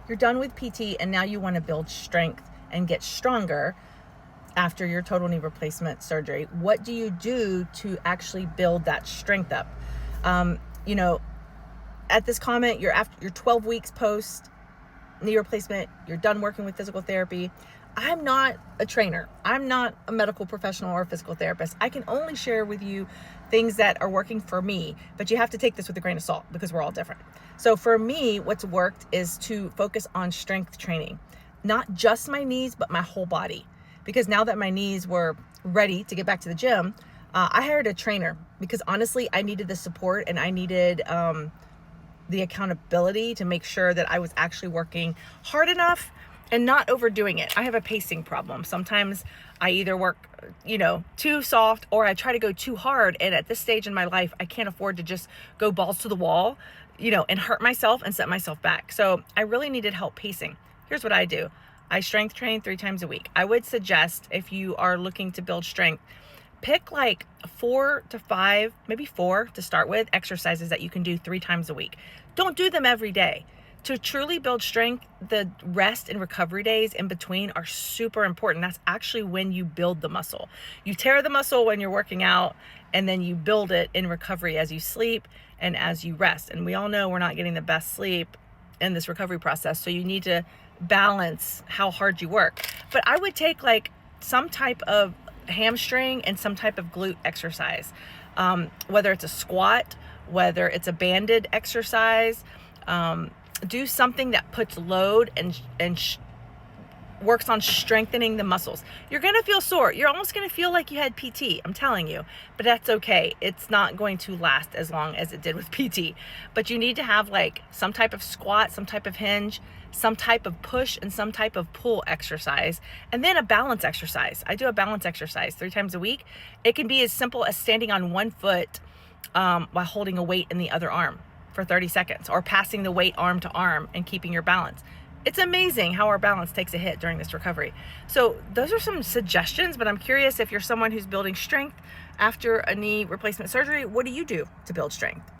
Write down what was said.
you're done with PT and now you want to build strength and get stronger after your total knee replacement surgery. What do you do to actually build that strength up? You know, at this comment, you're 12 weeks post knee replacement, you're done working with physical therapy. I'm not a trainer. I'm not a medical professional or a physical therapist. I can only share with you things that are working for me, but you have to take this with a grain of salt because we're all different. So for me, what's worked is to focus on strength training, not just my knees, but my whole body. Because now that my knees were ready to get back to the gym, I hired a trainer because honestly, I needed the support and I needed the accountability to make sure that I was actually working hard enough and not overdoing it. I have a pacing problem. Sometimes I either work, too soft or I try to go too hard. And at this stage in my life, I can't afford to just go balls to the wall, and hurt myself and set myself back. So I really needed help pacing. Here's what I do. I strength train 3 times a week. I would suggest if you are looking to build strength, pick like 4 to 5, maybe 4 to start with, exercises that you can do 3 times a week. Don't do them every day. To truly build strength, the rest and recovery days in between are super important. That's actually when you build the muscle. You tear the muscle when you're working out, and then you build it in recovery as you sleep and as you rest. And we all know we're not getting the best sleep in this recovery process, so you need to balance how hard you work. But I would take like some type of hamstring and some type of glute exercise, whether it's a squat, whether it's a banded exercise. Do something that puts load and works on strengthening the muscles. You're going to feel sore. You're almost going to feel like you had PT, I'm telling you, but that's okay. It's not going to last as long as it did with PT, but you need to have like some type of squat, some type of hinge, some type of push, and some type of pull exercise, and then a balance exercise. I do a balance exercise 3 times a week. It can be as simple as standing on one foot while holding a weight in the other arm for 30 seconds, or passing the weight arm to arm and keeping your balance. It's amazing how our balance takes a hit during this recovery. So those are some suggestions, but I'm curious if you're someone who's building strength after a knee replacement surgery, what do you do to build strength?